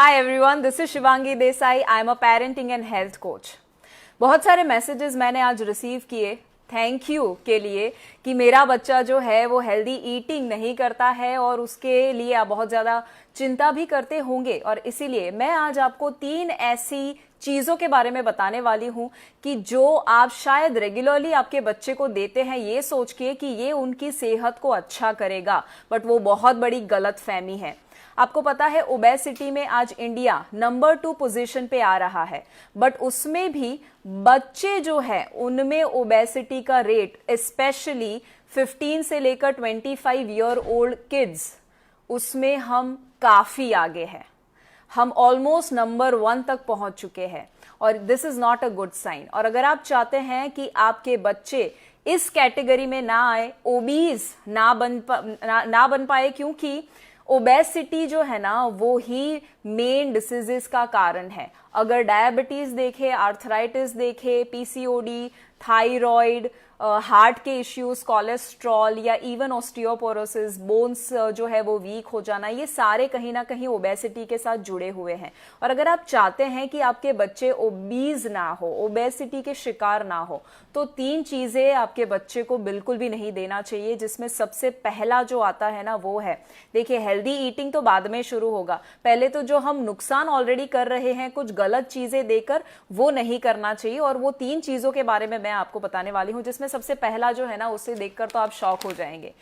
Hi everyone, this is Shivangi Desai. I am a parenting and health coach. बहुत सारे messages मैंने आज receive किए थैंक यू के लिए कि मेरा बच्चा जो है वो हेल्दी ईटिंग नहीं करता है और उसके लिए आप बहुत ज़्यादा चिंता भी करते होंगे। और इसीलिए मैं आज आपको 3 ऐसी चीज़ों के बारे में बताने वाली हूँ कि जो आप शायद रेगुलरली आपके बच्चे को देते हैं ये सोच के कि ये उनकी सेहत को अच्छा करेगा, बट वो बहुत बड़ी गलत फहमी है। आपको पता है ओबेसिटी में आज इंडिया नंबर 2 पोजीशन पे आ रहा है, बट उसमें भी बच्चे जो है उनमें ओबेसिटी का रेट स्पेशली 15 से लेकर 25 ईयर ओल्ड किड्स, उसमें हम काफी आगे हैं। हम ऑलमोस्ट नंबर 1 तक पहुंच चुके हैं और this is not a good sign. और अगर आप चाहते हैं कि आपके बच्चे इस कैटेगरी में ना आए, ओबीज ना बन पाए, क्योंकि ओबेसिटी जो है ना वो ही मेन डिसीजेस का कारण है। अगर डायबिटीज देखे, आर्थराइटिस देखे, पीसीओडी, थायराइड, हार्ट के इश्यूज, कोलेस्ट्रॉल या इवन ऑस्टियोपोरोसिस, बोन्स जो है वो वीक हो जाना, ये सारे कहीं ना कहीं ओबेसिटी के साथ जुड़े हुए हैं। और अगर आप चाहते हैं कि आपके बच्चे ओबीज ना हो, ओबेसिटी के शिकार ना हो, तो 3 चीजें आपके बच्चे को बिल्कुल भी नहीं देना चाहिए, जिसमें सबसे पहला जो आता है ना वो है, देखिए हेल्दी ईटिंग तो बाद में शुरू होगा, पहले तो जो हम नुकसान ऑलरेडी कर रहे हैं कुछ गलत चीजें देकर, वो नहीं करना चाहिए। और वो 3 चीजों के बारे में मैं आपको बताने वाली हूं, जिसमें सबसे पहला जो है ना उसे देखकर तो आप शॉक हो जाएंगे।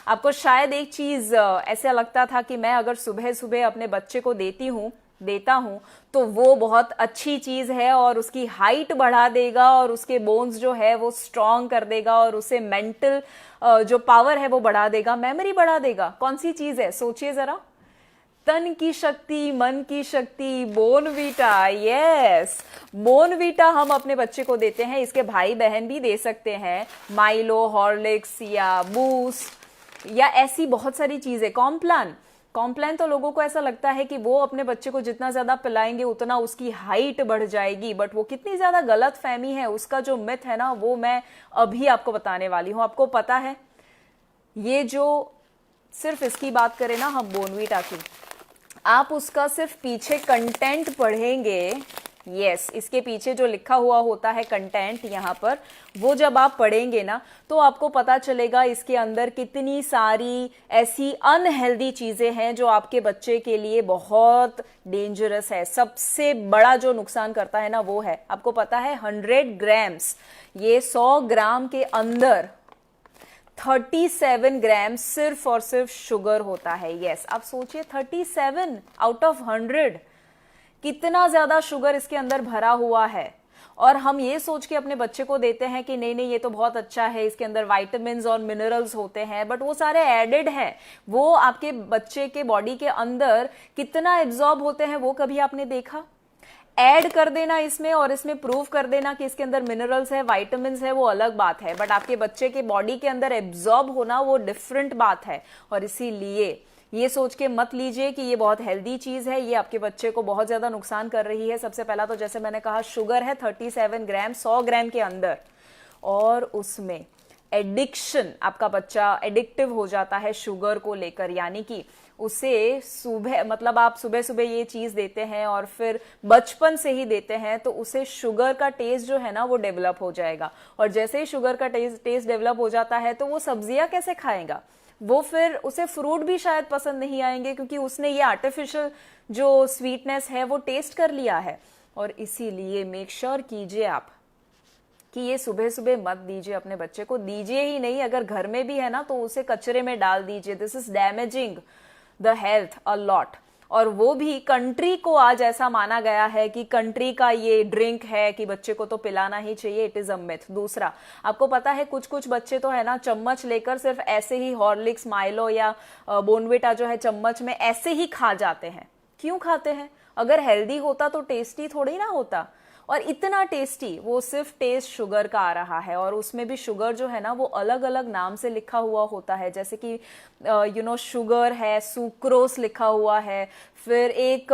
आपको शायद एक चीज ऐसा लगता था कि मैं अगर सुबह सुबह अपने बच्चे को देता हूं तो वो बहुत अच्छी चीज है और उसकी हाइट बढ़ा देगा और उसके बोन्स जो है वो स्ट्रांग कर देगा और उसे मेंटल जो पावर है वो बढ़ा देगा, मेमोरी बढ़ा देगा। कौन सी चीज है, सोचिए जरा। तन की शक्ति, मन की शक्ति, बोनवीटा। यस, बोनवीटा हम अपने बच्चे को देते हैं, इसके भाई बहन भी दे सकते हैं, माइलो, हॉर्लिक्स या बूस्ट या ऐसी बहुत सारी चीजें। कॉम्प्लान तो लोगों को ऐसा लगता है कि वो अपने बच्चे को जितना ज्यादा पिलाएंगे उतना उसकी हाइट बढ़ जाएगी, बट वो कितनी ज्यादा गलत फहमी है, उसका जो मिथ है ना वो मैं अभी आपको बताने वाली हूं। आपको पता है ये जो सिर्फ इसकी बात करें ना हम बोनवीटा की, आप उसका सिर्फ पीछे कंटेंट पढ़ेंगे, यस, इसके पीछे जो लिखा हुआ होता है कंटेंट यहाँ पर, वो जब आप पढ़ेंगे ना तो आपको पता चलेगा इसके अंदर कितनी सारी ऐसी अनहेल्दी चीजें हैं जो आपके बच्चे के लिए बहुत डेंजरस है। सबसे बड़ा जो नुकसान करता है ना वो है, आपको पता है 100 ग्राम्स, ये 100 ग्राम के अंदर 37 ग्राम सिर्फ और सिर्फ शुगर होता है। यस, आप सोचिए 37 आउट ऑफ 100, कितना ज्यादा शुगर इसके अंदर भरा हुआ है। और हम ये सोच के अपने बच्चे को देते हैं कि नहीं ये तो बहुत अच्छा है, इसके अंदर विटामिन्स और मिनरल्स होते हैं, बट वो सारे एडेड हैं। वो आपके बच्चे के बॉडी के अंदर कितना एब्जॉर्ब होते हैं वो कभी आपने देखा? ऐड कर देना इसमें और इसमें प्रूव कर देना कि इसके अंदर मिनरल्स है, विटामिन्स है, वो अलग बात है, बट आपके बच्चे के बॉडी के अंदर एब्जॉर्ब होना वो डिफरेंट बात है। और इसीलिए ये सोच के मत लीजिए कि ये बहुत हेल्दी चीज है, ये आपके बच्चे को बहुत ज्यादा नुकसान कर रही है। सबसे पहला तो जैसे मैंने कहा, शुगर है 37 ग्राम 100 ग्राम के अंदर, और उसमें एडिक्शन, आपका बच्चा एडिक्टिव हो जाता है शुगर को लेकर, यानी कि उसे सुबह, मतलब आप सुबह सुबह ये चीज देते हैं और फिर बचपन से ही देते हैं तो उसे शुगर का टेस्ट जो है ना वो डेवलप हो जाएगा। और जैसे ही शुगर का टेस्ट डेवलप हो जाता है तो वो सब्जियां कैसे खाएगा, वो फिर उसे फ्रूट भी शायद पसंद नहीं आएंगे, क्योंकि उसने ये आर्टिफिशियल जो स्वीटनेस है वो टेस्ट कर लिया है। और इसीलिए मेक श्योर कीजिए आप कि ये सुबह सुबह मत दीजिए अपने बच्चे को, दीजिए ही नहीं, अगर घर में भी है ना तो उसे कचरे में डाल दीजिए। This is damaging the health a lot. और वो भी कंट्री को आज ऐसा माना गया है कि कंट्री का ये ड्रिंक है कि बच्चे को तो पिलाना ही चाहिए, इट इज अ मिथ। दूसरा, आपको पता है कुछ कुछ बच्चे तो है ना चम्मच लेकर सिर्फ ऐसे ही हॉर्लिक्स, माइलो या बोनविटा जो है चम्मच में ऐसे ही खा जाते हैं। क्यों खाते हैं? अगर हेल्दी होता तो टेस्टी थोड़ी ना होता। और इतना टेस्टी, वो सिर्फ टेस्ट शुगर का आ रहा है, और उसमें भी शुगर जो है ना वो अलग अलग नाम से लिखा हुआ होता है, जैसे कि शुगर है, सुक्रोस लिखा हुआ है, फिर एक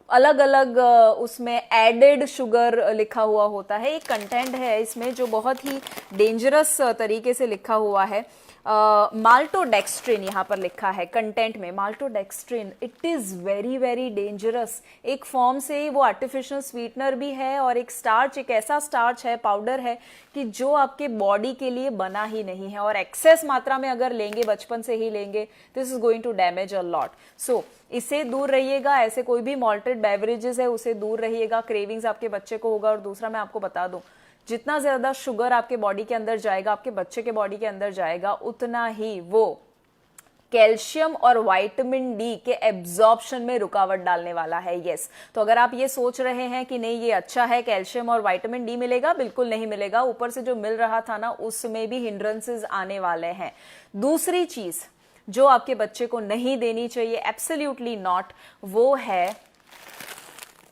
अलग अलग उसमें एडेड शुगर लिखा हुआ होता है। एक कंटेंट है इसमें जो बहुत ही डेंजरस तरीके से लिखा हुआ है। माल्टोडेक्स्ट्रिन यहाँ पर लिखा है कंटेंट में, maltodextrin it is very very dangerous. एक फॉर्म से वो आर्टिफिशियल स्वीटनर भी है और एक स्टार्च, एक ऐसा स्टार्च है, पाउडर है कि जो आपके बॉडी के लिए बना ही नहीं है, और एक्सेस मात्रा में अगर लेंगे, बचपन से ही लेंगे, this is going to damage a lot. So इससे दूर रहिएगा, ऐसे कोई भी मॉल्टेड बेवरेजेस है उसे दूर रहिएगा, क्रेविंग्स आपके बच्चे को होगा। और दूसरा मैं आपको बता दूं, जितना ज्यादा शुगर आपके बॉडी के अंदर जाएगा, आपके बच्चे के बॉडी के अंदर जाएगा, उतना ही वो कैल्शियम और विटामिन डी के एब्जॉर्प्शन में रुकावट डालने वाला है। यस, तो अगर आप ये सोच रहे हैं कि नहीं ये अच्छा है, कैल्शियम और विटामिन डी मिलेगा, बिल्कुल नहीं मिलेगा। ऊपर से जो मिल रहा था ना, उसमें भी हिंड्रेंसेस आने वाले हैं। दूसरी चीज जो आपके बच्चे को नहीं देनी चाहिए, एब्सोल्युटली नॉट, वो है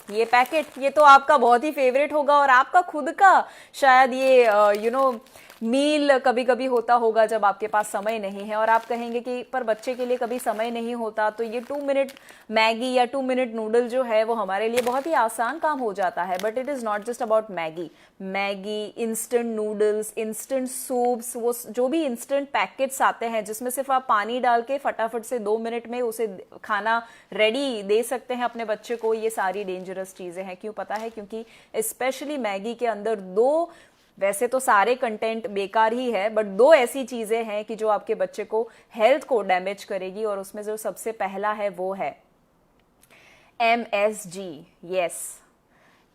ये पैकेट। ये तो आपका बहुत ही फेवरेट होगा और आपका खुद का शायद ये मील कभी कभी होता होगा जब आपके पास समय नहीं है, और आप कहेंगे कि पर बच्चे के लिए कभी समय नहीं होता, तो ये 2 मिनट मैगी या 2 मिनट नूडल जो है वो हमारे लिए बहुत ही आसान काम हो जाता है। But it is not just about Maggi, instant noodles, instant soups, वो जो भी इंस्टेंट पैकेट्स आते हैं जिसमें सिर्फ आप पानी डाल के फटाफट से 2 मिनट में उसे खाना रेडी दे सकते हैं अपने बच्चे को, ये सारी डेंजरस चीजें हैं। क्यों पता है? क्योंकि स्पेशली मैगी के अंदर दो, वैसे तो सारे कंटेंट बेकार ही है, बट दो ऐसी चीजें हैं कि जो आपके बच्चे को हेल्थ को डैमेज करेगी, और उसमें जो सबसे पहला है वो है MSG। यस,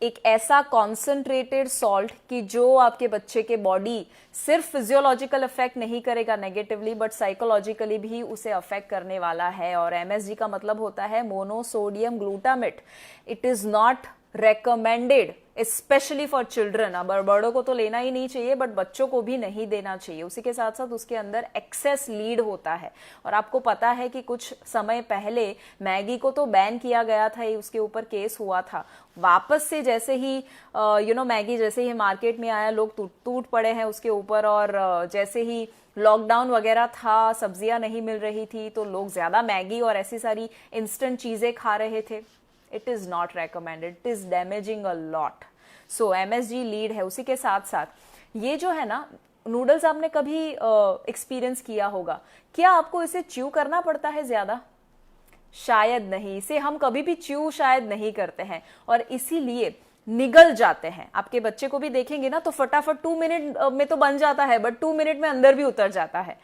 एक ऐसा कॉन्सेंट्रेटेड सॉल्ट कि जो आपके बच्चे के बॉडी सिर्फ फिजियोलॉजिकल इफेक्ट नहीं करेगा नेगेटिवली, बट साइकोलॉजिकली भी उसे अफेक्ट करने वाला है। और MSG का मतलब होता है monosodium glutamate. It is not recommended specially for children. अब बड़ों को तो लेना ही नहीं चाहिए, बट बच्चों को भी नहीं देना चाहिए। उसी के साथ साथ उसके अंदर एक्सेस लीड होता है, और आपको पता है कि कुछ समय पहले मैगी को तो बैन किया गया था, उसके ऊपर केस हुआ था। वापस से जैसे ही मैगी जैसे ही मार्केट में आया, लोग टूट पड़े हैं उसके ऊपर, और जैसे ही लॉकडाउन वगैरह था, सब्जियां नहीं मिल रही थी, तो लोग ज्यादा मैगी और ऐसी सारी इंस्टेंट चीजें खा रहे थे। It is not recommended, it is damaging a lot. So MSG lead है। उसी के साथ साथ ये जो है ना नूडल्स, आपने कभी एक्सपीरियंस किया होगा, क्या आपको इसे च्यू करना पड़ता है ज्यादा? शायद नहीं, इसे हम कभी भी च्यू शायद नहीं करते हैं, और इसीलिए निगल जाते हैं। आपके बच्चे को भी देखेंगे ना तो फटाफट 2 मिनट में तो बन जाता है, बट 2 मिनट में अंदर भी उतर जाता है,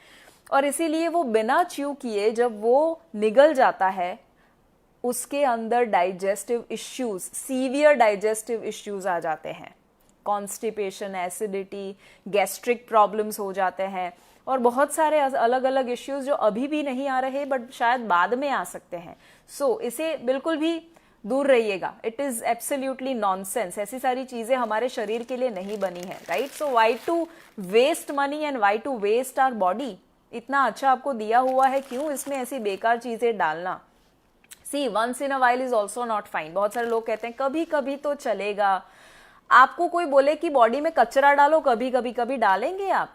और इसीलिए वो बिना च्यू किए जब वो निगल जाता है, उसके अंदर digestive issues, severe digestive issues आ जाते हैं। कॉन्स्टिपेशन, एसिडिटी, गैस्ट्रिक प्रॉब्लम्स हो जाते हैं, और बहुत सारे अलग अलग इश्यूज जो अभी भी नहीं आ रहे बट शायद बाद में आ सकते हैं। सो इसे बिल्कुल भी दूर रहिएगा। It is absolutely nonsense. ऐसी सारी चीजें हमारे शरीर के लिए नहीं बनी है, right? So why to waste money and why to waste our body? इतना अच्छा आपको दिया हुआ है, क्यों इसमें ऐसी बेकार चीजें डालना? See, once in a while is also not fine. बहुत सारे लोग कहते हैं कभी कभी तो चलेगा। आपको कोई बोले कि बॉडी में कचरा डालो, कभी कभी कभी डालेंगे आप?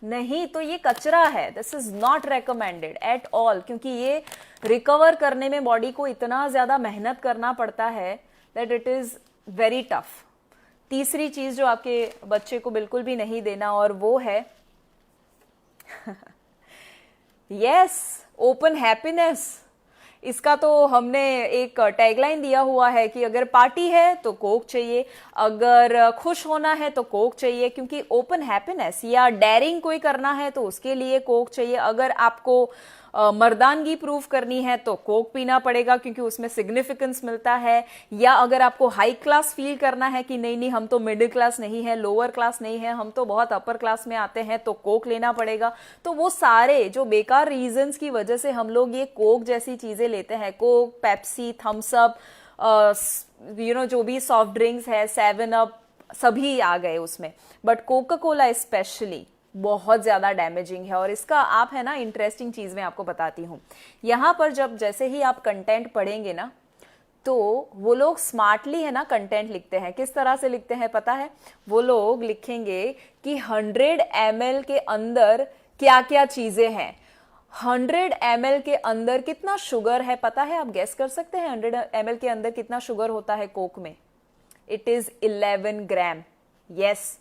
नहीं, तो ये कचरा है। This is not recommended at all, क्योंकि ये रिकवर करने में बॉडी को इतना ज्यादा मेहनत करना पड़ता है that it is very tough. तीसरी चीज जो आपके बच्चे को बिल्कुल भी नहीं देना, और वो है यस, ओपन हैप्पीनेस। इसका तो हमने एक टैगलाइन दिया हुआ है कि अगर पार्टी है तो कोक चाहिए, अगर खुश होना है तो कोक चाहिए, क्योंकि ओपन हैप्पीनेस या डेयरिंग कोई करना है तो उसके लिए कोक चाहिए। अगर आपको मर्दानगी प्रूव करनी है तो कोक पीना पड़ेगा, क्योंकि उसमें सिग्निफिकेंस मिलता है। या अगर आपको हाई क्लास फील करना है कि नहीं नहीं हम तो मिडिल क्लास नहीं है, लोअर क्लास नहीं है, हम तो बहुत अपर क्लास में आते हैं, तो कोक लेना पड़ेगा। तो वो सारे जो बेकार रीजंस की वजह से हम लोग ये कोक जैसी चीजें लेते हैं, कोक, पेप्सी, थम्स अप, जो भी सॉफ्ट ड्रिंक्स है, 7 अप, सभी आ गए उसमें, बट कोका कोला स्पेशली बहुत ज्यादा डैमेजिंग है। और इसका आप है ना, इंटरेस्टिंग चीज मैं आपको बताती हूं। यहां पर जब जैसे ही आप कंटेंट पढ़ेंगे ना, तो वो लोग स्मार्टली है ना कंटेंट लिखते हैं। किस तरह से लिखते हैं पता है? वो लोग लिखेंगे कि 100 ml के अंदर क्या क्या चीजें हैं। 100 ml के अंदर कितना शुगर है पता है? आप गेस कर सकते हैं 100 ml के अंदर कितना शुगर होता है कोक में? It is 11 gram. Yes,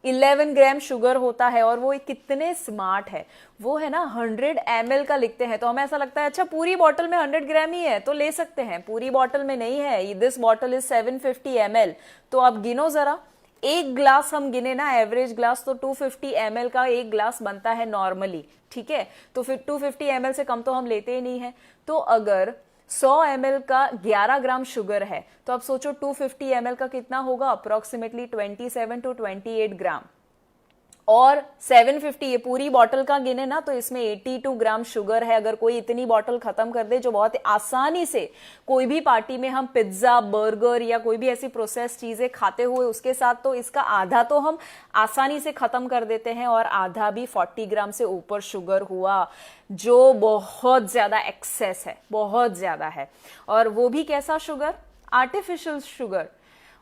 11 gram sugar होता है। और वो कितने स्मार्ट है, वो है ना 100 ml का लिखते हैं, तो हमें ऐसा लगता है अच्छा पूरी बॉटल में 100 ग्राम ही है तो ले सकते हैं, पूरी बॉटल में नहीं है, दिस बॉटल इज 750 ml। तो आप गिनो जरा, एक ग्लास हम गिने ना, एवरेज ग्लास, तो 250 ml का एक ग्लास बनता है नॉर्मली, ठीक है। तो फिर 250 ml से कम तो हम लेते ही नहीं है। तो अगर 100 ml का 11 ग्राम शुगर है तो आप सोचो 250 ml का कितना होगा, अप्रोक्सीमेटली 27 to 28 ग्राम। और 750 ये पूरी बॉटल का गिने ना तो इसमें 82 ग्राम शुगर है। अगर कोई इतनी बॉटल खत्म कर दे, जो बहुत आसानी से कोई भी पार्टी में हम पिज्जा, बर्गर या कोई भी ऐसी प्रोसेस चीजें खाते हुए उसके साथ, तो इसका आधा तो हम आसानी से खत्म कर देते हैं और आधा भी 40 ग्राम से ऊपर शुगर हुआ, जो बहुत ज्यादा एक्सेस है, बहुत ज्यादा है। और वो भी कैसा शुगर, आर्टिफिशियल शुगर।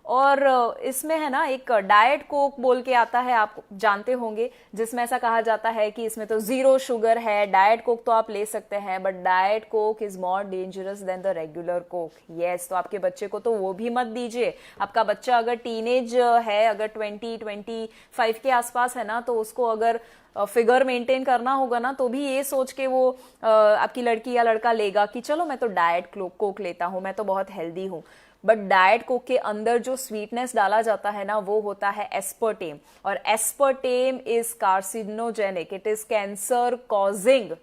और इसमें है ना एक डाइट कोक बोल के आता है, आप जानते होंगे, जिसमें ऐसा कहा जाता है कि इसमें तो 0 शुगर है। डाइट कोक तो आप ले सकते हैं, but diet Coke is more dangerous than the regular Coke. Yes, तो आपके बच्चे को तो वो भी मत दीजिए। आपका बच्चा अगर टीनेज है, अगर 20-25 के आसपास है ना, तो उसको अगर फिगर मेंटेन करना होगा ना, तो भी ये सोच के वो आपकी लड़की या लड़का लेगा कि चलो मैं तो डाइट कोक लेता हूं, मैं तो बहुत हेल्दी हूं। बट डाइट कोक के अंदर जो स्वीटनेस डाला जाता है ना, वो होता है एस्पर्टेम, और aspartame is carcinogenic, it is cancer causing.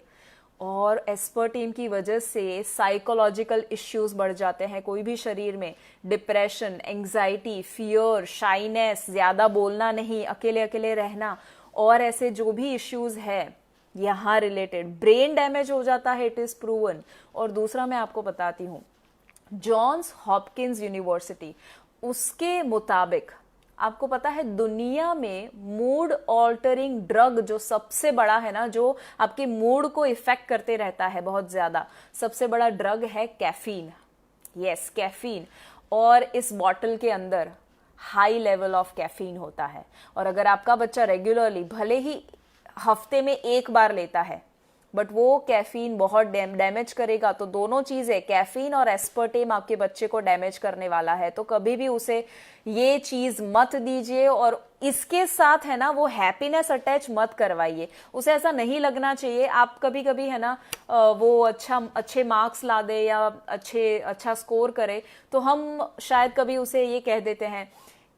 और एस्पर्टेम की वजह से साइकोलॉजिकल इश्यूज बढ़ जाते हैं कोई भी शरीर में, डिप्रेशन, एंजाइटी, फियर, शाइनेस, ज्यादा बोलना नहीं, अकेले अकेले रहना, और ऐसे जो भी इश्यूज है यहाँ रिलेटेड, ब्रेन डैमेज हो जाता है, इट इज प्रूवन। और दूसरा मैं आपको बताती हूँ, जॉन्स हॉपकिंस यूनिवर्सिटी, उसके मुताबिक आपको पता है दुनिया में मूड ऑल्टरिंग ड्रग जो सबसे बड़ा है ना, जो आपके मूड को इफेक्ट करते रहता है बहुत ज्यादा, सबसे बड़ा ड्रग है कैफीन। Yes, caffeine. और इस बॉटल के अंदर हाई लेवल ऑफ कैफीन होता है। और अगर आपका बच्चा रेगुलरली, भले ही हफ्ते में एक बार लेता है, बट वो कैफीन बहुत डैमेज करेगा। तो दोनों चीजें, कैफीन और एस्पर्टेम, आपके बच्चे को डैमेज करने वाला है। तो कभी भी उसे ये चीज मत दीजिए, और इसके साथ है ना वो हैप्पीनेस अटैच मत करवाइए। उसे ऐसा नहीं लगना चाहिए, आप कभी कभी है ना वो अच्छे मार्क्स ला दे या अच्छा स्कोर करे, तो हम शायद कभी उसे ये कह देते हैं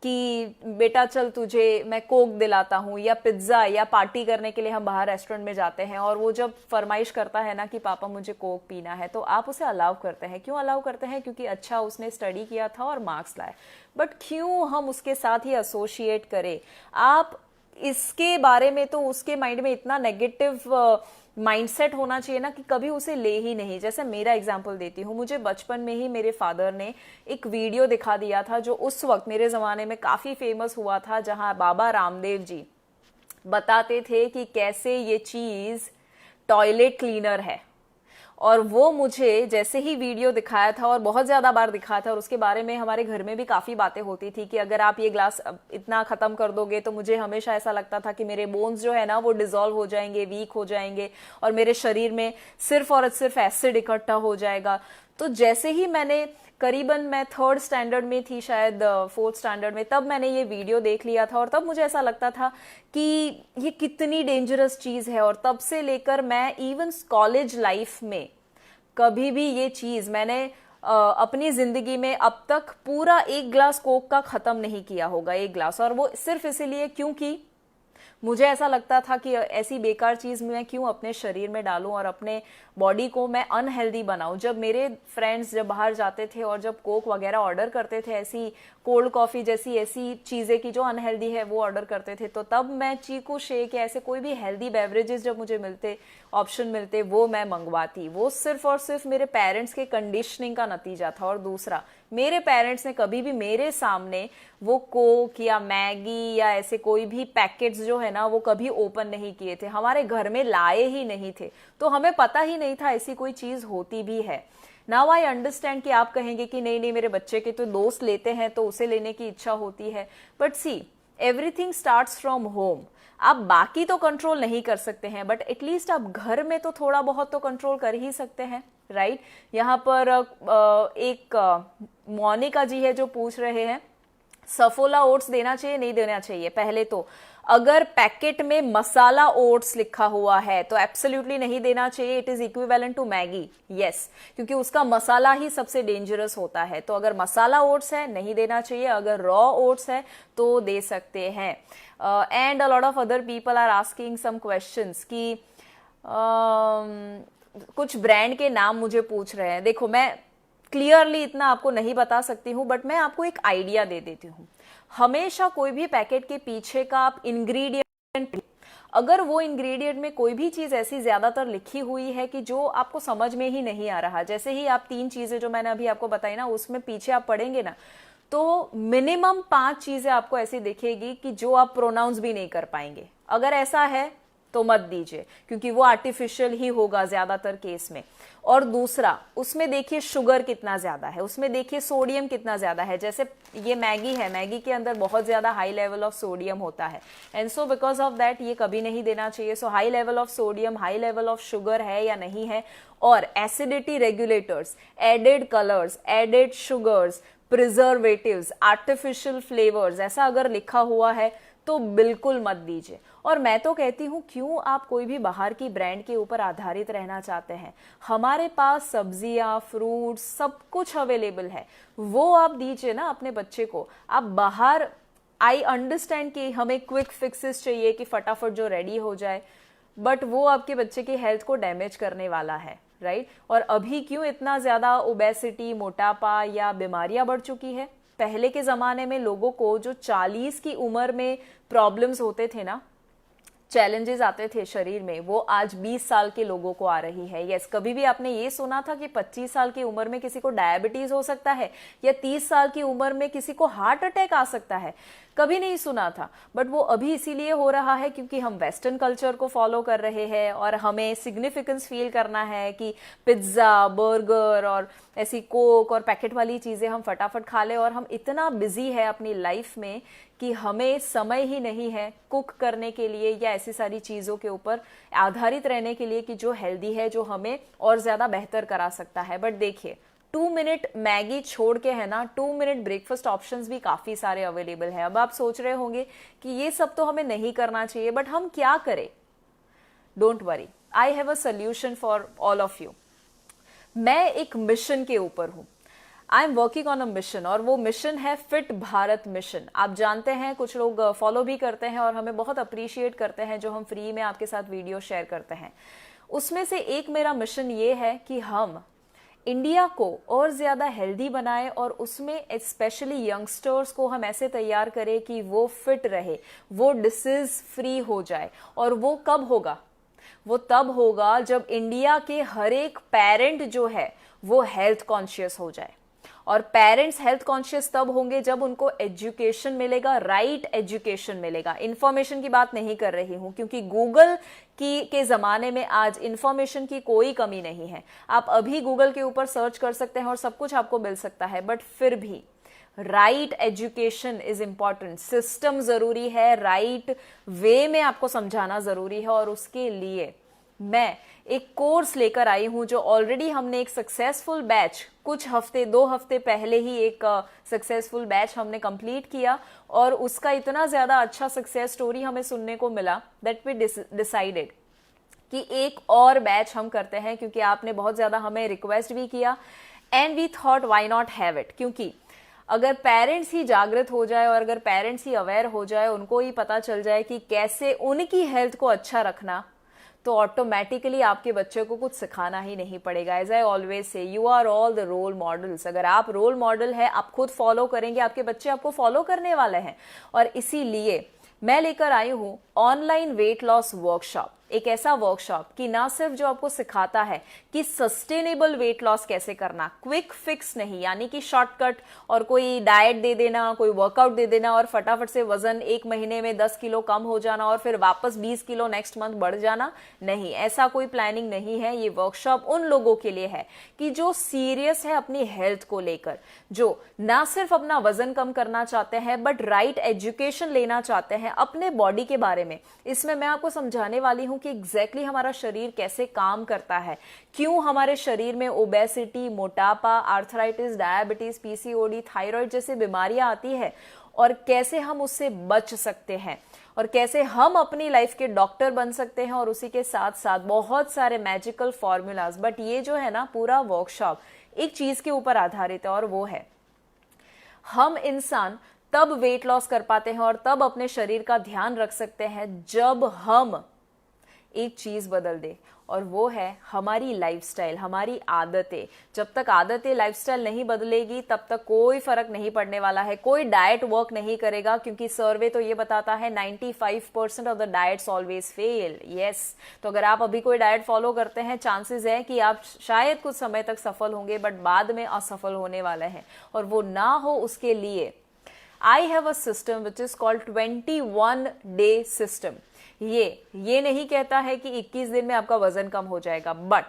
कि बेटा चल तुझे मैं कोक दिलाता हूँ, या पिज्जा, या पार्टी करने के लिए हम बाहर रेस्टोरेंट में जाते हैं, और वो जब फरमाइश करता है ना कि पापा मुझे कोक पीना है, तो आप उसे अलाउ करते हैं। क्यों अलाउ करते हैं? क्योंकि अच्छा उसने स्टडी किया था और मार्क्स लाए। बट क्यों हम उसके साथ ही एसोसिएट करें? आप इसके बारे में तो उसके माइंड में इतना नेगेटिव माइंडसेट होना चाहिए ना कि कभी उसे ले ही नहीं। जैसे मेरा एग्जांपल देती हूँ, मुझे बचपन में ही मेरे फादर ने एक वीडियो दिखा दिया था जो उस वक्त मेरे जमाने में काफी फेमस हुआ था, जहां बाबा रामदेव जी बताते थे कि कैसे ये चीज टॉयलेट क्लीनर है। और वो मुझे जैसे ही वीडियो दिखाया था, और बहुत ज्यादा बार दिखाया था, और उसके बारे में हमारे घर में भी काफी बातें होती थी कि अगर आप ये ग्लास इतना खत्म कर दोगे, तो मुझे हमेशा ऐसा लगता था कि मेरे बोन्स जो है ना वो डिसॉल्व हो जाएंगे, वीक हो जाएंगे, और मेरे शरीर में सिर्फ और सिर्फ एसिड इकट्ठा हो जाएगा। तो जैसे ही मैंने, करीबन मैं 3rd स्टैंडर्ड में थी, शायद 4th स्टैंडर्ड में, तब मैंने ये वीडियो देख लिया था, और तब मुझे ऐसा लगता था कि ये कितनी डेंजरस चीज है। और तब से लेकर मैं इवन कॉलेज लाइफ में कभी भी ये चीज मैंने अपनी जिंदगी में अब तक पूरा 1 ग्लास कोक का खत्म नहीं किया होगा, 1 ग्लास। और वो सिर्फ इसीलिए क्योंकि मुझे ऐसा लगता था कि ऐसी बेकार चीज मैं क्यों अपने शरीर में डालूं और अपने बॉडी को मैं अनहेल्दी बनाऊं। जब मेरे फ्रेंड्स जब बाहर जाते थे और जब कोक वगैरह ऑर्डर करते थे, ऐसी कोल्ड कॉफी जैसी ऐसी चीजें की जो अनहेल्दी है वो ऑर्डर करते थे, तो तब मैं चीकू शेक या ऐसे कोई भी हेल्दी बेवरेजेस जब मुझे मिलते, ऑप्शन मिलते, वो मैं मंगवाती। वो सिर्फ और सिर्फ मेरे पेरेंट्स के कंडीशनिंग का नतीजा था। और दूसरा, मेरे पेरेंट्स ने कभी भी मेरे सामने वो कोक या मैगी या ऐसे कोई भी पैकेट्स जो है ना वो कभी ओपन नहीं किए थे, हमारे घर में लाए ही नहीं थे। तो हमें पता ही नहीं था ऐसी कोई चीज होती भी है। नाउ आई अंडरस्टैंड कि आप कहेंगे कि नहीं नहीं मेरे बच्चे के तो दोस्त लेते हैं तो उसे लेने की इच्छा होती है, but see everything starts from home. आप बाकी तो कंट्रोल नहीं कर सकते हैं, बट एटलीस्ट आप घर में तो थोड़ा बहुत तो कंट्रोल कर ही सकते हैं, राइट? यहाँ पर एक मोनिका जी है जो पूछ रहे हैं सफोला ओट्स देना चाहिए नहीं देना चाहिए। पहले तो अगर पैकेट में मसाला ओट्स लिखा हुआ है तो एब्सोल्युटली नहीं देना चाहिए, it is equivalent to Maggi, yes, क्योंकि उसका मसाला ही सबसे डेंजरस होता है। तो अगर मसाला ओट्स है नहीं देना चाहिए, अगर रॉ ओट्स है तो दे सकते हैं। And a lot of other people are asking some questions कि कुछ ब्रांड के नाम मुझे पूछ रहे हैं। देखो, मैं क्लियरली इतना आपको नहीं बता सकती हूं, बट मैं आपको एक आइडिया दे देती हूं। हमेशा कोई भी पैकेट के पीछे का आप इंग्रेडिएंट, अगर वो इंग्रेडिएंट में कोई भी चीज ऐसी ज्यादातर लिखी हुई है कि जो आपको समझ में ही नहीं आ रहा, जैसे ही आप 3 चीजें जो मैंने अभी आपको बताई ना, उसमें पीछे आप पढ़ेंगे ना तो मिनिमम 5 चीजें आपको ऐसी दिखेगी कि जो आप प्रोनाउंस भी नहीं कर पाएंगे। अगर ऐसा है तो मत दीजिए, क्योंकि वो आर्टिफिशियल ही होगा ज्यादातर केस में। और दूसरा, उसमें देखिए शुगर कितना ज्यादा है, उसमें देखिए सोडियम कितना ज्यादा है। जैसे ये मैगी है, मैगी के अंदर बहुत ज्यादा हाई लेवल ऑफ सोडियम होता है, and so because of that ये कभी नहीं देना चाहिए। So high level of sodium, high level of sugar है या नहीं है, और acidity regulators, added colours, added sugars, preservatives, artificial flavours, ऐसा अगर लिखा हुआ है तो बिल्कुल मत दीजिए। और मैं तो कहती हूं, क्यों आप कोई भी बाहर की ब्रांड के ऊपर आधारित रहना चाहते हैं? हमारे पास सब्जियां, फ्रूट्स, सब कुछ अवेलेबल है, वो आप दीजिए ना अपने बच्चे को। आप बाहर, आई अंडरस्टैंड कि हमें क्विक फिक्सेस चाहिए कि फटाफट जो रेडी हो जाए, बट वो आपके बच्चे की हेल्थ को डैमेज करने वाला है, राइट? और अभी क्यों इतना ज्यादा ओबेसिटी, मोटापा या बीमारियां बढ़ चुकी है? पहले के जमाने में लोगों को जो 40 की उम्र में प्रॉब्लम्स होते थे ना, चैलेंजेस आते थे शरीर में, वो आज 20 साल के लोगों को आ रही है। यस, कभी भी आपने ये सुना था कि 25 साल की उम्र में किसी को डायबिटीज हो सकता है, या 30 साल की उम्र में किसी को हार्ट अटैक आ सकता है? कभी नहीं सुना था। बट वो अभी इसीलिए हो रहा है क्योंकि हम वेस्टर्न कल्चर को फॉलो कर रहे हैं, और हमें सिग्निफिकेंस फील करना है कि पिज्जा, बर्गर और ऐसी कोक और पैकेट वाली चीजें हम फटाफट खा लें। और हम इतना बिजी है अपनी लाइफ में कि हमें समय ही नहीं है कुक करने के लिए या ऐसी सारी चीजों के ऊपर आधारित रहने के लिए कि जो हेल्दी है, जो हमें और ज्यादा बेहतर करा सकता है। बट देखिए, 2 मिनट मैगी छोड़ के है ना, 2 मिनट ब्रेकफास्ट ऑप्शंस भी काफी सारे अवेलेबल है। अब आप सोच रहे होंगे कि ये सब तो हमें नहीं करना चाहिए, बट हम क्या करें? Don't worry, I have a solution for all of you. मैं एक मिशन के ऊपर हूं, I am working on a mission, और वो मिशन है फिट भारत मिशन। आप जानते हैं, कुछ लोग फॉलो भी करते हैं और हमें बहुत अप्रिशिएट करते हैं जो हम फ्री में आपके साथ वीडियो शेयर करते हैं। उसमें से एक मेरा मिशन ये है कि हम इंडिया को और ज्यादा हेल्दी बनाए, और उसमें स्पेशली यंगस्टर्स को हम ऐसे तैयार करें कि वो फिट रहे, वो डिसीज फ्री हो जाए। और वो कब होगा? वो तब होगा जब इंडिया के हर एक पेरेंट जो है वो हेल्थ कॉन्शियस हो जाए। और पेरेंट्स हेल्थ कॉन्शियस तब होंगे जब उनको एजुकेशन मिलेगा, राइट एजुकेशन मिलेगा। इंफॉर्मेशन की बात नहीं कर रही हूं, क्योंकि गूगल के जमाने में आज इंफॉर्मेशन की कोई कमी नहीं है। आप अभी गूगल के ऊपर सर्च कर सकते हैं और सब कुछ आपको मिल सकता है, बट फिर भी right education is important. System जरूरी है, राइट वे में आपको समझाना जरूरी है। और उसके लिए मैं एक कोर्स लेकर आई हूं, जो ऑलरेडी हमने एक सक्सेसफुल बैच कुछ हफ्ते, 2 हफ्ते पहले ही एक सक्सेसफुल बैच हमने कंप्लीट किया, और उसका इतना ज्यादा अच्छा सक्सेस स्टोरी हमें सुनने को मिला दैट वी डिसाइडेड कि एक और बैच हम करते हैं, क्योंकि आपने बहुत ज्यादा हमें रिक्वेस्ट भी किया, and we thought why not have it. क्योंकि अगर पेरेंट्स ही जागृत हो जाए, और अगर पेरेंट्स ही अवेयर हो जाए, उनको ही पता चल जाए कि कैसे उनकी हेल्थ को अच्छा रखना, तो ऑटोमेटिकली आपके बच्चे को कुछ सिखाना ही नहीं पड़ेगा। As I always say, you are all the role models. अगर आप रोल मॉडल है, आप खुद फॉलो करेंगे, आपके बच्चे आपको फॉलो करने वाले हैं। और इसीलिए मैं लेकर आई हूं ऑनलाइन वेट लॉस वर्कशॉप। एक ऐसा वर्कशॉप कि ना सिर्फ जो आपको सिखाता है कि सस्टेनेबल वेट लॉस कैसे करना, क्विक फिक्स नहीं, यानी कि शॉर्टकट और कोई डाइट दे देना, कोई वर्कआउट दे देना और फटाफट से वजन 1 महीने में 10 किलो कम हो जाना और फिर वापस 20 किलो नेक्स्ट मंथ बढ़ जाना, नहीं, ऐसा कोई प्लानिंग नहीं है। ये वर्कशॉप उन लोगों के लिए है कि जो सीरियस है अपनी हेल्थ को लेकर, जो ना सिर्फ अपना वजन कम करना चाहते हैं बट राइट एजुकेशन लेना चाहते हैं अपने बॉडी के बारे में। इसमें मैं आपको समझाने वाली हूं हूं कि एग्जैक्टली हमारा शरीर कैसे काम करता है, क्यों हमारे शरीर में ओबेसिटी, मोटापा, आर्थराइटिस, डायबिटीज, पीसीओडी, थायराइड जैसी बीमारियां आती है और कैसे हम उससे बच सकते हैं और कैसे हम अपनी लाइफ के डॉक्टर बन सकते हैं, और उसी के साथ साथ बहुत सारे मैजिकल फॉर्मूलाज। बट ये जो है ना पूरा वर्कशॉप एक चीज के ऊपर आधारित है, और वो है हम इंसान तब वेट लॉस कर पाते हैं और तब अपने शरीर का ध्यान रख सकते हैं जब हम एक चीज बदल दे, और वो है हमारी लाइफस्टाइल, हमारी आदतें। जब तक आदतें, लाइफस्टाइल नहीं बदलेगी तब तक कोई फर्क नहीं पड़ने वाला है, कोई डाइट वर्क नहीं करेगा, क्योंकि सर्वे तो ये बताता है 95% of the diets always fail. Yes, तो अगर आप अभी कोई डाइट फॉलो करते हैं, चांसेस है कि आप शायद कुछ समय तक सफल होंगे, बट बाद में असफल होने वाले हैं। और वो ना हो उसके लिए I have a system which is called 21 day system. ये नहीं कहता है कि 21 दिन में आपका वजन कम हो जाएगा, बट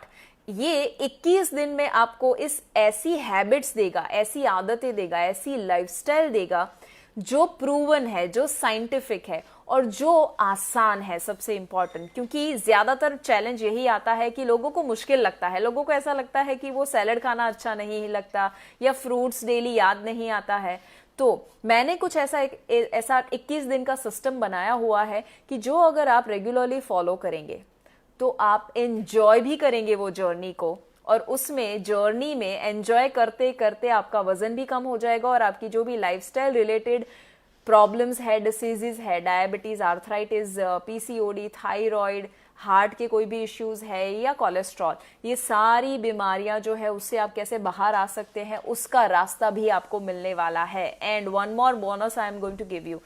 ये 21 दिन में आपको इस ऐसी हैबिट्स देगा, ऐसी आदतें देगा, ऐसी लाइफस्टाइल देगा जो प्रूवन है, जो साइंटिफिक है और जो आसान है। सबसे इंपॉर्टेंट, क्योंकि ज्यादातर चैलेंज यही आता है कि लोगों को मुश्किल लगता है, लोगों को ऐसा लगता है कि वो सैलेड खाना अच्छा नहीं लगता या फ्रूट्स डेली याद नहीं आता है। तो मैंने कुछ ऐसा 21 दिन का सिस्टम बनाया हुआ है कि जो अगर आप रेगुलरली फॉलो करेंगे तो आप एंजॉय भी करेंगे वो जर्नी को, और उसमें जर्नी में एंजॉय करते करते आपका वजन भी कम हो जाएगा और आपकी जो भी लाइफस्टाइल रिलेटेड प्रॉब्लम्स है, डिसीजेज है, diabetes, arthritis, PCOD, thyroid, heart के कोई भी इश्यूज है या कोलेस्ट्रॉल, ये सारी बीमारियां जो है उससे आप कैसे बाहर आ सकते हैं, उसका रास्ता भी आपको मिलने वाला है। And one more bonus I am going to give you.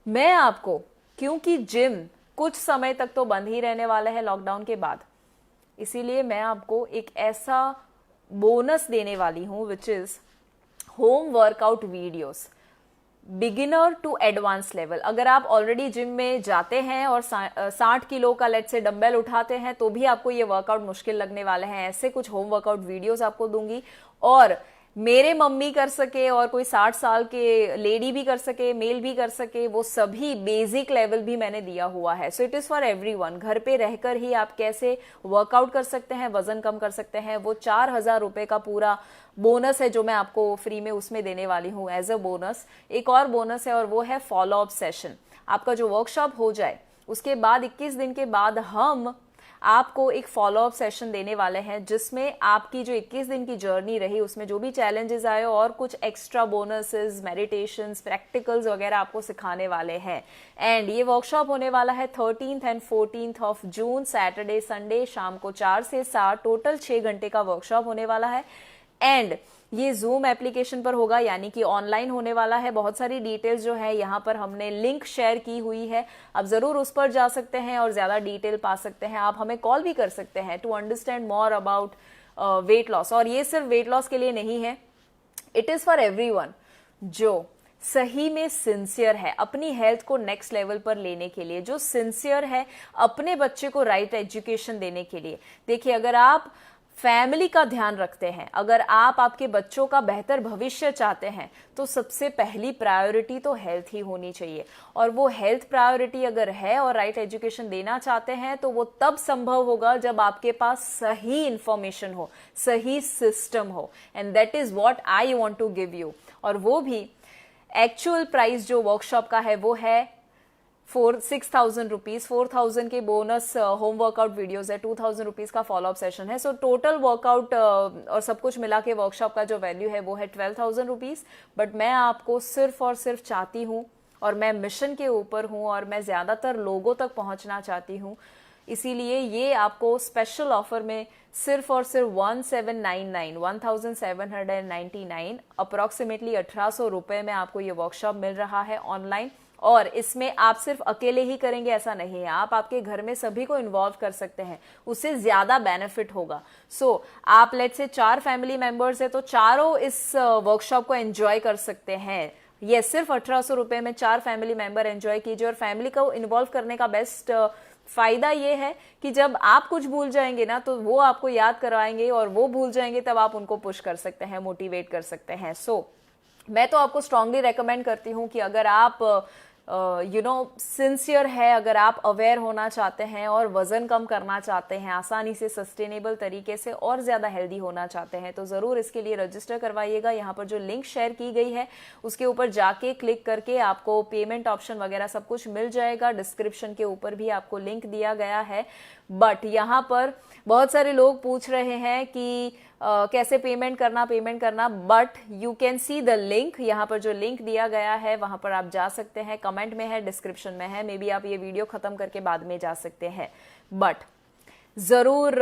मैं आपको, क्योंकि जिम कुछ समय तक तो बंद ही रहने वाला है लॉकडाउन के बाद, इसीलिए मैं आपको एक ऐसा बोनस देने वाली हूं which is home workout videos, beginner to advance level. अगर आप ऑलरेडी जिम में जाते हैं और 60 किलो का लेट से डंबल उठाते हैं तो भी आपको ये वर्कआउट मुश्किल लगने वाले हैं, ऐसे कुछ होम वर्कआउट वीडियोस आपको दूंगी। और मेरे मम्मी कर सके और कोई 60 साल के लेडी भी कर सके, मेल भी कर सके, वो सभी बेसिक लेवल भी मैंने दिया हुआ है। So it is for everyone. घर पे रहकर ही आप कैसे वर्कआउट कर सकते हैं, वजन कम कर सकते हैं, वो 4000 रुपए का पूरा बोनस है जो मैं आपको फ्री में उसमें देने वाली हूँ एज अ बोनस। एक और बोनस है और वो है फॉलो अप सेशन। आपका जो वर्कशॉप हो जाए उसके बाद 21 दिन के बाद हम आपको एक फॉलो अप सेशन देने वाले हैं, जिसमें आपकी जो 21 दिन की जर्नी रही उसमें जो भी चैलेंजेस आए और कुछ एक्स्ट्रा बोनसेस, मेडिटेशंस, प्रैक्टिकल्स वगैरह आपको सिखाने वाले हैं। एंड ये वर्कशॉप होने वाला है 13th and 14th of June, Saturday Sunday, शाम को 4 से 7, टोटल 6 घंटे का वर्कशॉप होने वाला है। एंड ये जूम एप्लीकेशन पर होगा, यानी कि ऑनलाइन होने वाला है। बहुत सारी डिटेल्स जो है यहाँ पर हमने लिंक शेयर की हुई है, आप जरूर उस पर जा सकते हैं और ज्यादा डिटेल पा सकते हैं। आप हमें कॉल भी कर सकते हैं to understand more about weight loss. और ये सिर्फ वेट लॉस के लिए नहीं है, इट इज फॉर एवरीवन जो सही में सिंसियर है अपनी हेल्थ को नेक्स्ट लेवल पर लेने के लिए, जो सिंसियर है अपने बच्चे को राइट एजुकेशन देने के लिए। देखिए, अगर आप फैमिली का ध्यान रखते हैं, अगर आप आपके बच्चों का बेहतर भविष्य चाहते हैं, तो सबसे पहली प्रायोरिटी तो हेल्थ ही होनी चाहिए। और वो हेल्थ प्रायोरिटी अगर है और राइट एजुकेशन देना चाहते हैं तो वो तब संभव होगा जब आपके पास सही इंफॉर्मेशन हो, सही सिस्टम हो। And that is what I want to give you. और वो भी एक्चुअल प्राइस जो वर्कशॉप का है वो है 6,000 रुपीज। 4,000 के बोनस होम वर्कआउट वीडियोस है, 2,000 रुपीज का फॉलोअप सेशन है। सो टोटल वर्कआउट और सब कुछ मिला के वर्कशॉप का जो वैल्यू है वो है 12,000 रुपीज। बट मैं आपको सिर्फ और सिर्फ चाहती हूँ, और मैं मिशन के ऊपर हूँ और मैं ज्यादातर लोगों तक पहुंचना चाहती हूँ, इसीलिए ये आपको स्पेशल ऑफर में सिर्फ और सिर्फ 1799 अप्रोक्सीमेटली 1800 रुपए में आपको ये वर्कशॉप मिल रहा है ऑनलाइन। और इसमें आप सिर्फ अकेले ही करेंगे ऐसा नहीं है, आप आपके घर में सभी को इन्वॉल्व कर सकते हैं, उससे ज्यादा बेनिफिट होगा। सो आप लेट्स से 4 फैमिली मेंबर्स है तो चारों इस वर्कशॉप को एंजॉय कर सकते हैं। ये सिर्फ 1800 रुपए में 4 फैमिली मेंबर एंजॉय कीजिए। और फैमिली को इन्वॉल्व करने का बेस्ट फायदा ये है कि जब आप कुछ भूल जाएंगे ना तो वो आपको याद करवाएंगे, और वो भूल जाएंगे तब आप उनको पुश कर सकते हैं, मोटिवेट कर सकते हैं। सो मैं तो आपको स्ट्रांगली रेकमेंड करती हूं कि अगर आप सिंसियर है, अगर आप अवेयर होना चाहते हैं और वजन कम करना चाहते हैं, आसानी से सस्टेनेबल तरीके से और ज़्यादा हेल्दी होना चाहते हैं, तो ज़रूर इसके लिए रजिस्टर करवाइएगा। यहाँ पर जो लिंक शेयर की गई है उसके ऊपर जाके क्लिक करके आपको पेमेंट ऑप्शन वगैरह सब कुछ मिल जाएगा। डिस्क्रिप्शन के ऊपर भी आपको लिंक दिया गया है। बट यहाँ पर बहुत सारे लोग पूछ रहे हैं कि कैसे पेमेंट करना, but you can see the link. यहाँ पर जो लिंक दिया गया है वहां पर आप जा सकते हैं, कमेंट में है, डिस्क्रिप्शन में है, मे बी आप ये वीडियो खत्म करके बाद में जा सकते हैं। बट जरूर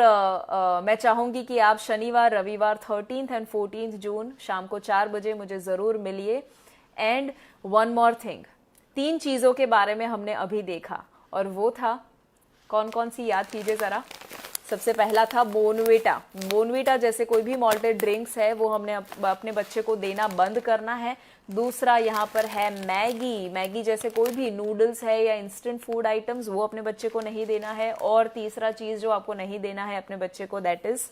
मैं चाहूंगी कि आप शनिवार रविवार 13 एंड 14 जून शाम को 4 बजे मुझे जरूर मिलिए। एंड वन मोर थिंग, 3 चीजों के बारे में हमने अभी देखा, और वो था कौन कौन सी, याद कीजिए जरा। सबसे पहला था बोनवीटा। बोनवीटा जैसे कोई भी मॉल्टेड ड्रिंक्स है वो हमने अपने बच्चे को देना बंद करना है। दूसरा यहाँ पर है मैगी। मैगी जैसे कोई भी नूडल्स है या इंस्टेंट फूड आइटम्स, वो अपने बच्चे को नहीं देना है। और तीसरा चीज जो आपको नहीं देना है अपने बच्चे को, दैट इज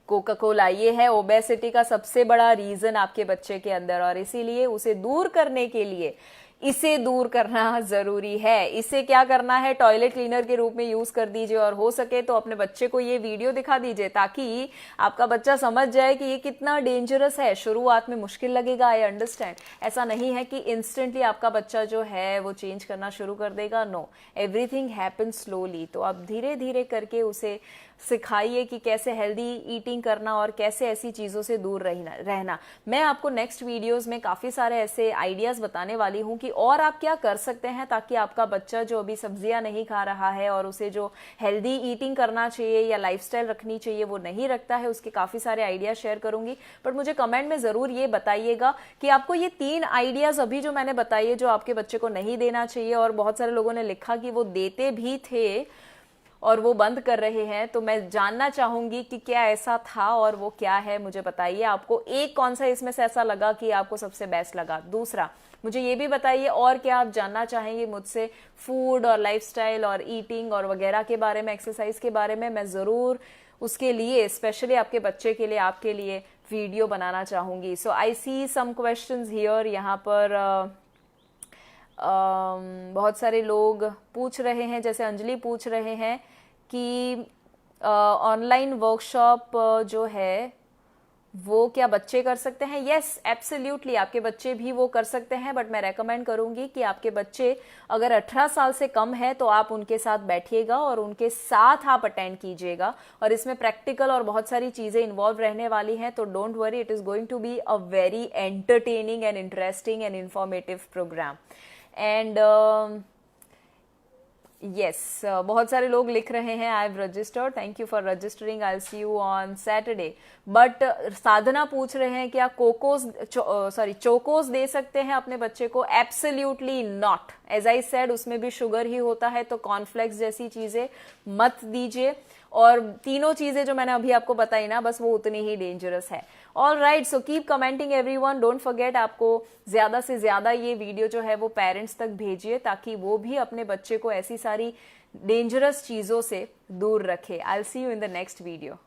कोका कोला। ये है ओबेसिटी का सबसे बड़ा रीजन आपके बच्चे के अंदर, और इसीलिए उसे दूर करने के लिए इसे दूर करना जरूरी है। इसे क्या करना है, टॉयलेट क्लीनर के रूप में यूज कर दीजिए, और हो सके तो अपने बच्चे को ये वीडियो दिखा दीजिए ताकि आपका बच्चा समझ जाए कि ये कितना डेंजरस है। शुरुआत में मुश्किल लगेगा, आई अंडरस्टैंड। ऐसा नहीं है कि इंस्टेंटली आपका बच्चा जो है वो चेंज करना शुरू कर देगा, नो, एवरीथिंग हैपन स्लोली। तो आप धीरे धीरे करके उसे सिखाइए कि कैसे हेल्दी ईटिंग करना और कैसे ऐसी चीजों से दूर रहना। मैं आपको नेक्स्ट वीडियोस में काफी सारे ऐसे आइडियाज बताने वाली हूं कि और आप क्या कर सकते हैं ताकि आपका बच्चा जो अभी सब्जियां नहीं खा रहा है और उसे जो हेल्दी ईटिंग करना चाहिए या लाइफस्टाइल रखनी चाहिए वो नहीं रखता है, उसके काफी सारे आइडिया शेयर करूंगी। बट मुझे कमेंट में जरूर ये बताइएगा कि आपको ये 3 आइडियाज अभी जो मैंने बताइए जो आपके बच्चे को नहीं देना चाहिए, और बहुत सारे लोगों ने लिखा कि वो देते भी थे और वो बंद कर रहे हैं, तो मैं जानना चाहूंगी कि क्या ऐसा था और वो क्या है, मुझे बताइए। आपको एक कौन सा इसमें से ऐसा लगा कि आपको सबसे बेस्ट लगा। दूसरा, मुझे ये भी बताइए और क्या आप जानना चाहेंगे मुझसे फूड और लाइफस्टाइल और ईटिंग और वगैरह के बारे में, एक्सरसाइज के बारे में। मैं जरूर उसके लिए स्पेशली आपके बच्चे के लिए, आपके लिए वीडियो बनाना चाहूंगी। सो आई सी सम क्वेश्चंस हियर। यहाँ पर बहुत सारे लोग पूछ रहे हैं, जैसे अंजलि पूछ रहे हैं कि ऑनलाइन वर्कशॉप जो है वो क्या बच्चे कर सकते हैं। यस, एब्सोल्युटली, आपके बच्चे भी वो कर सकते हैं। बट मैं रेकमेंड करूंगी कि आपके बच्चे अगर 18 साल से कम है तो आप उनके साथ बैठिएगा और उनके साथ आप अटेंड कीजिएगा। और इसमें प्रैक्टिकल और बहुत सारी चीजें इन्वॉल्व रहने वाली हैं, तो don't worry, it is going to be a very entertaining and interesting and informative programme. And yes, बहुत सारे लोग लिख रहे हैं I have registered, thank you for registering, I will see you on Saturday. But Sadhana पूछ रहे हैं क्या चोकोस दे सकते हैं अपने बच्चे को। Absolutely not, as I said उसमें भी शुगर ही होता है, तो कॉर्नफ्लेक्स जैसी चीजें मत दीजिए। और तीनों चीजें जो मैंने अभी आपको बताई ना, बस वो उतनी ही डेंजरस है। All right, so keep commenting everyone, don't forget, आपको ज्यादा से ज्यादा ये वीडियो जो है वो पेरेंट्स तक भेजिए ताकि वो भी अपने बच्चे को ऐसी सारी डेंजरस चीजों से दूर रखे। आई will see you in the next video.